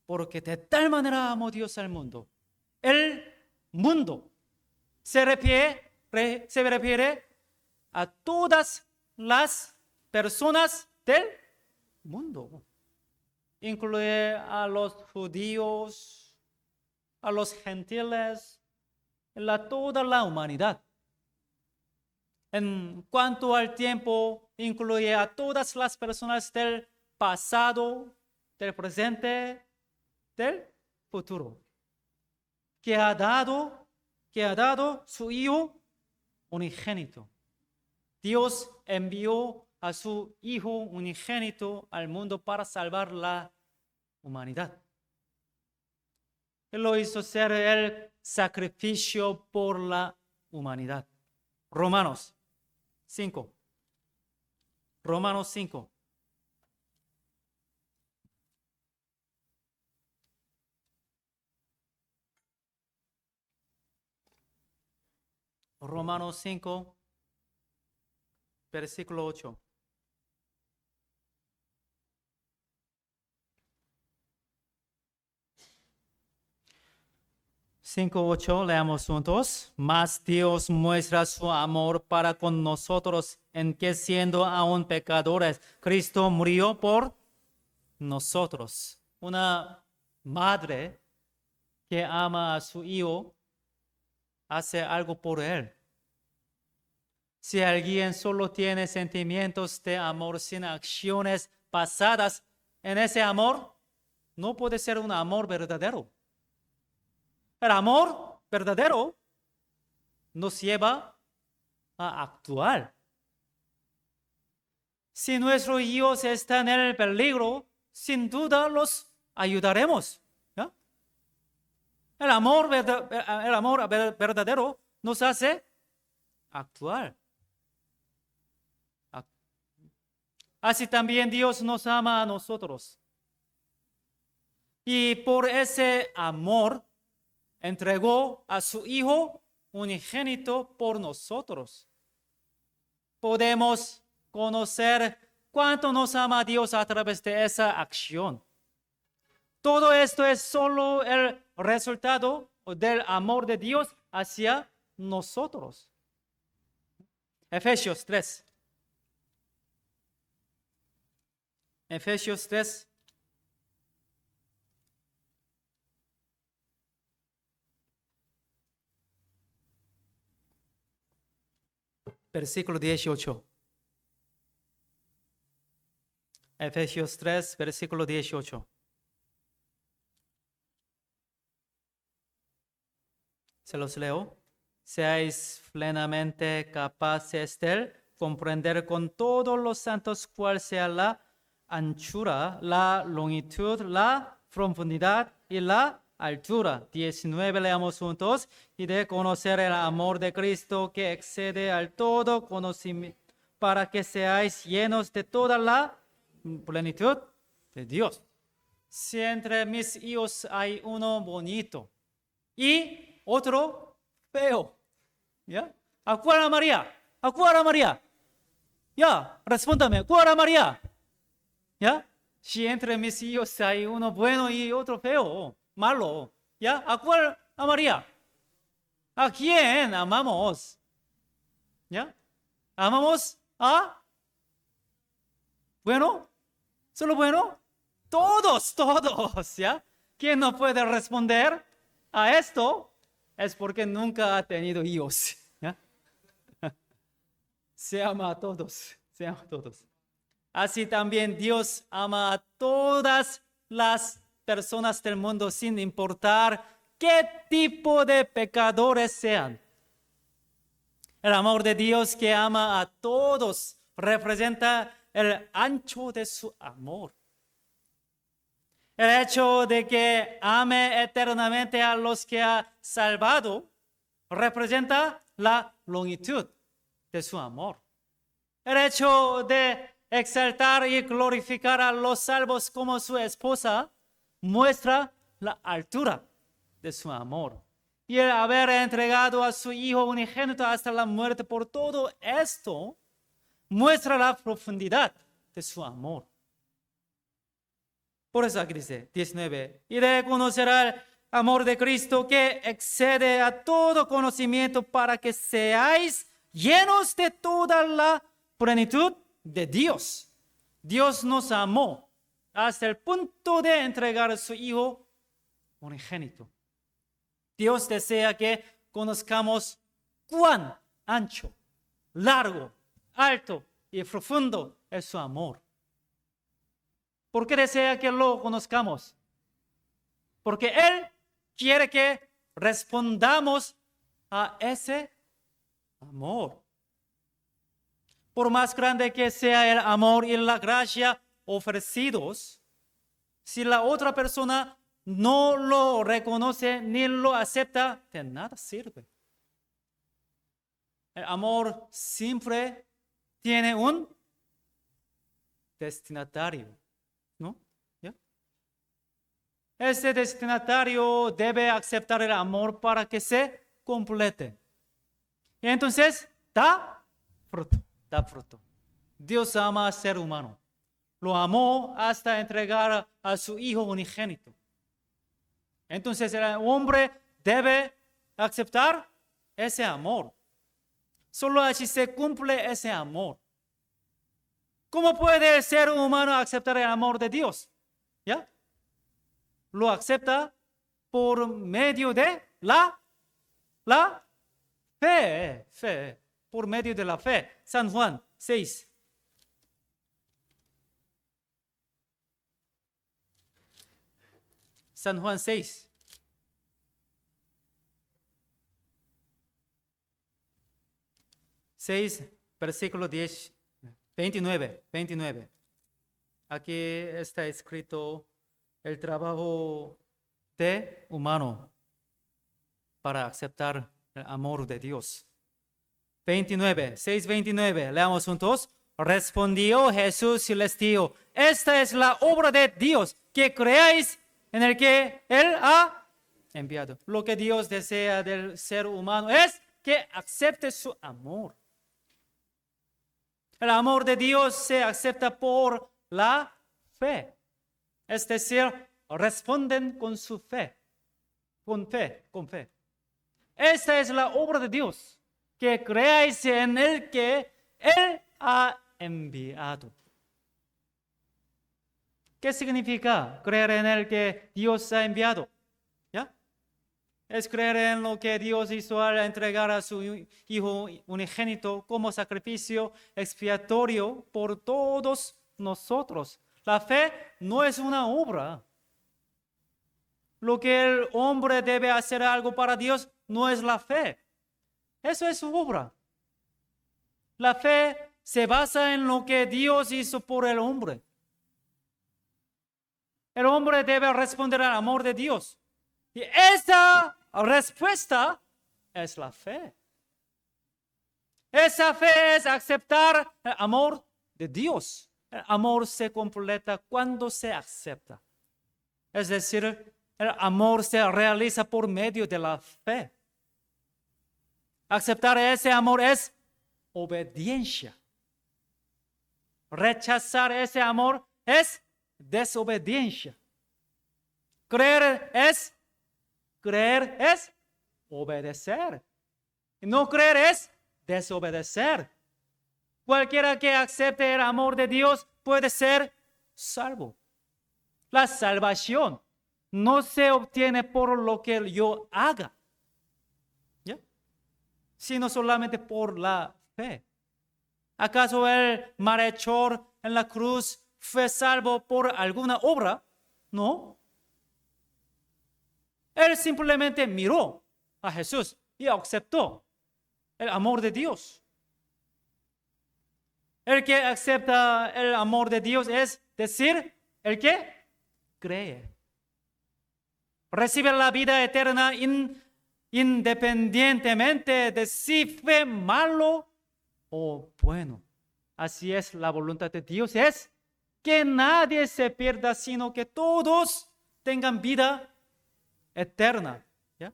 Porque de tal manera amó Dios al mundo. El mundo se refiere a todas las personas del mundo. Incluye a los judíos, a los gentiles, toda la humanidad. En cuanto al tiempo, incluye a todas las personas del pasado, del presente, del futuro, que ha dado su Hijo unigénito. Dios envió a su Hijo unigénito al mundo para salvar la humanidad. Él lo hizo ser el sacrificio por la humanidad. Romanos 5. Romanos 5. Romanos 5, versículo 8. Cinco, 8, leamos juntos. Mas Dios muestra su amor para con nosotros en que siendo aún pecadores, Cristo murió por nosotros. Una madre que ama a su hijo hace algo por él. Si alguien solo tiene sentimientos de amor sin acciones basadas en ese amor, no puede ser un amor verdadero. El amor verdadero nos lleva a actuar. Si nuestros hijos están en el peligro, sin duda los ayudaremos. ¿Ya? El amor verdadero nos hace actuar. Así también Dios nos ama a nosotros. Y por ese amor entregó a su Hijo unigénito por nosotros. Podemos conocer cuánto nos ama Dios a través de esa acción. Todo esto es solo el resultado del amor de Dios hacia nosotros. Efesios 3. Efesios 3. Versículo 18. Efesios 3, versículo 18. Se los leo. Seáis plenamente capaces de comprender con todos los santos cuál sea la anchura, la longitud, la profundidad y la altura. 19, leamos juntos. Y de conocer el amor de Cristo que excede al todo conocimiento, para que seáis llenos de toda la plenitud de Dios. Si entre mis hijos hay uno bonito y otro feo, ¿ya? ¿A cuál amaría? ¿A cuál amaría? Ya, respóndame, ¿cuál amaría? ¿Ya? Si entre mis hijos hay uno bueno y otro feo, malo, ¿ya? ¿A cuál amaría? ¿A quién amamos? ¿Ya? ¿Amamos a? ¿Bueno? ¿Solo bueno? Todos, ¿ya? ¿Quién no puede responder a esto? Es porque nunca ha tenido hijos, ¿ya? Se ama a todos, se ama a todos. Así también Dios ama a todas las personas del mundo sin importar qué tipo de pecadores sean. El amor de Dios que ama a todos representa el ancho de su amor. El hecho de que ame eternamente a los que ha salvado representa la longitud de su amor. El hecho de exaltar y glorificar a los salvos como su esposa muestra la altura de su amor. y el haber entregado a su Hijo unigénito hasta la muerte por todo esto, muestra la profundidad de su amor. Por eso aquí dice 19, y de conocer el amor de Cristo que excede a todo conocimiento para que seáis llenos de toda la plenitud de Dios. Dios nos amó hasta el punto de entregar a su Hijo unigénito. Dios desea que conozcamos cuán ancho, largo, alto y profundo es su amor. ¿Por qué desea que lo conozcamos? Porque Él quiere que respondamos a ese amor. Por más grande que sea el amor y la gracia ofrecidos, si la otra persona no lo reconoce ni lo acepta, de nada sirve. El amor siempre tiene un destinatario, ¿no? ¿Ya? Ese destinatario debe aceptar el amor para que se complete. Y entonces da fruto, da fruto. Dios ama al ser humano. Lo amó hasta entregar a su Hijo unigénito. Entonces el hombre debe aceptar ese amor. Solo así se cumple ese amor. ¿Cómo puede el ser humano aceptar el amor de Dios? ¿Ya? Lo acepta por medio de la fe. Por medio de la fe. San Juan 6. San Juan 6. Versículo 10, 29. Aquí está escrito el trabajo de humano para aceptar el amor de Dios. 6:29, leamos juntos. Respondió Jesús y les dijo, esta es la obra de Dios, que creáis en el que Él ha enviado. Lo que Dios desea del ser humano es que acepte su amor. El amor de Dios se acepta por la fe. Es decir, responden con su fe. Con fe. Esta es la obra de Dios, que creáis en el que Él ha enviado. ¿Qué significa creer en el que Dios ha enviado? ¿Ya? Es creer en lo que Dios hizo al entregar a su Hijo unigénito como sacrificio expiatorio por todos nosotros. La fe no es una obra. Lo que el hombre debe hacer algo para Dios no es la fe. Eso es su obra. La fe se basa en lo que Dios hizo por el hombre. El hombre debe responder al amor de Dios. Y esa respuesta es la fe. Esa fe es aceptar el amor de Dios. El amor se completa cuando se acepta. Es decir, el amor se realiza por medio de la fe. Aceptar ese amor es obediencia. Rechazar ese amor es desobediencia. Creer es obedecer. No creer es desobedecer. Cualquiera que acepte el amor de Dios puede ser salvo. La salvación no se obtiene por lo que yo haga, ¿ya? Sino solamente por la fe. ¿Acaso el malhechor en la cruz fue salvo por alguna obra? No. Él simplemente miró a Jesús y aceptó el amor de Dios. El que acepta el amor de Dios es decir, el que cree. Recibe la vida eterna independientemente de si fue malo o bueno. Así es la voluntad de Dios, es que nadie se pierda, sino que todos tengan vida eterna. ¿Ya?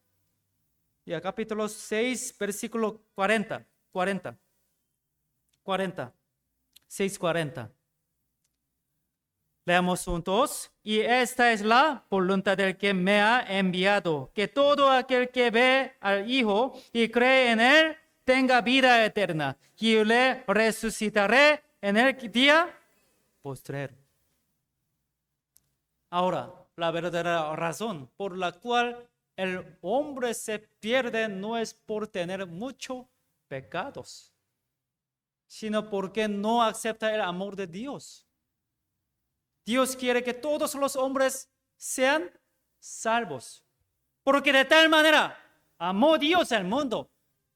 Ya, capítulo 6, versículo 40. 6:40. Leamos juntos. Y esta es la voluntad del que me ha enviado, que todo aquel que ve al Hijo y cree en él tenga vida eterna, y yo le resucitaré en el día postrero. Ahora, la verdadera razón por la cual el hombre se pierde no es por tener muchos pecados, sino porque no acepta el amor de Dios. Dios quiere que todos los hombres sean salvos, porque de tal manera amó Dios al mundo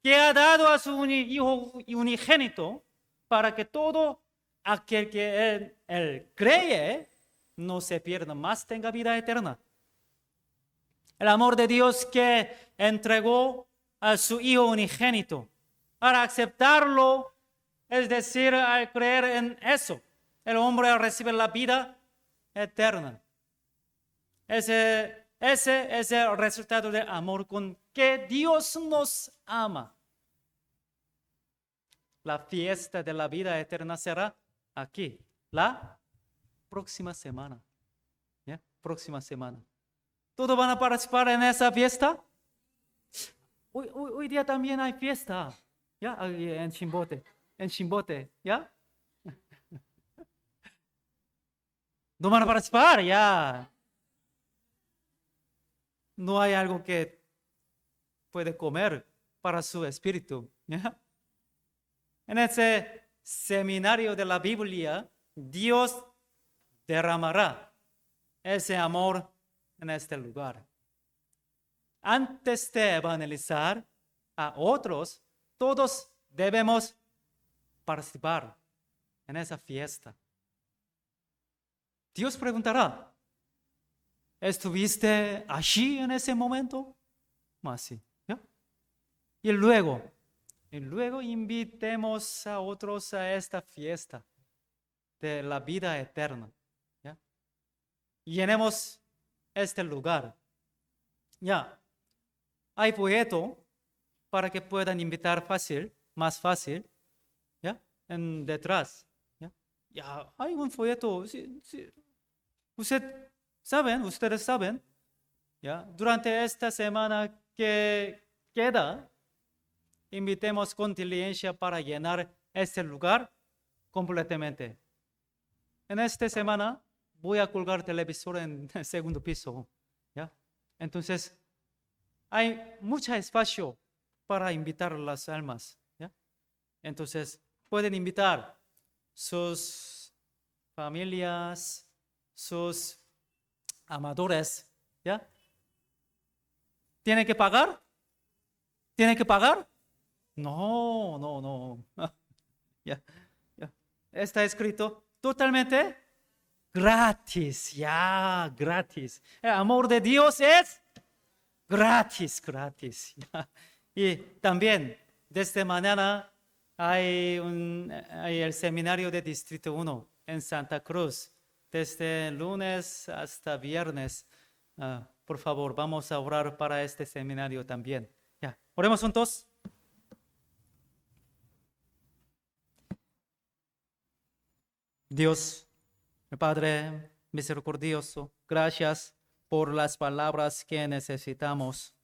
que ha dado a su Hijo unigénito para que todo aquel que él cree no se pierda, más tenga vida eterna. El amor de Dios que entregó a su Hijo unigénito para aceptarlo, es decir, al creer en eso, el hombre recibe la vida eterna. Ese es el resultado del amor con que Dios nos ama. La fiesta de la vida eterna será aquí, la próxima semana. ¿Ya? Próxima semana. ¿Todos van a participar en esa fiesta? Hoy día también hay fiesta. ¿Ya? En Chimbote. En Chimbote. ¿Ya? ¿No van a participar? Ya. No hay algo que puede comer para su espíritu. ¿Ya? En ese seminario de la Biblia, Dios derramará ese amor en este lugar. Antes de evangelizar a otros, todos debemos participar en esa fiesta. Dios preguntará, ¿estuviste allí en ese momento? Así, ¿ya? Y luego invitemos a otros a esta fiesta de la vida eterna. ¿Ya? Llenemos este lugar. Ya. Hay folleto para que puedan invitar más fácil, ¿ya? Detrás. ¿Ya? Ya, hay un folleto. Sí. Ustedes saben, ¿ya? Durante esta semana que queda, invitemos con diligencia para llenar este lugar completamente. En esta semana voy a colgar televisor en el segundo piso, ¿ya? Entonces, hay mucho espacio para invitar a las almas, ¿ya? Entonces, pueden invitar sus familias, sus amadores, ¿ya? ¿Tienen que pagar? ¿Tienen que pagar? No. Ya. Está escrito totalmente gratis, gratis. El amor de Dios es gratis. ¿Ya? Y también, desde mañana hay el seminario de Distrito 1 en Santa Cruz, desde lunes hasta viernes. Por favor, vamos a orar para este seminario también. Ya, oremos juntos. Dios, el Padre misericordioso, gracias por las palabras que necesitamos.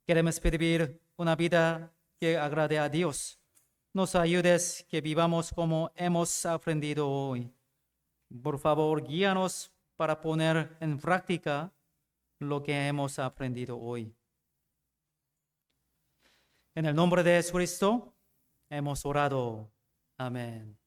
Queremos pedir una vida que agrade a Dios. Nos ayudes que vivamos como hemos aprendido hoy. Por favor, guíanos para poner en práctica lo que hemos aprendido hoy. En el nombre de Jesucristo hemos orado. Amén.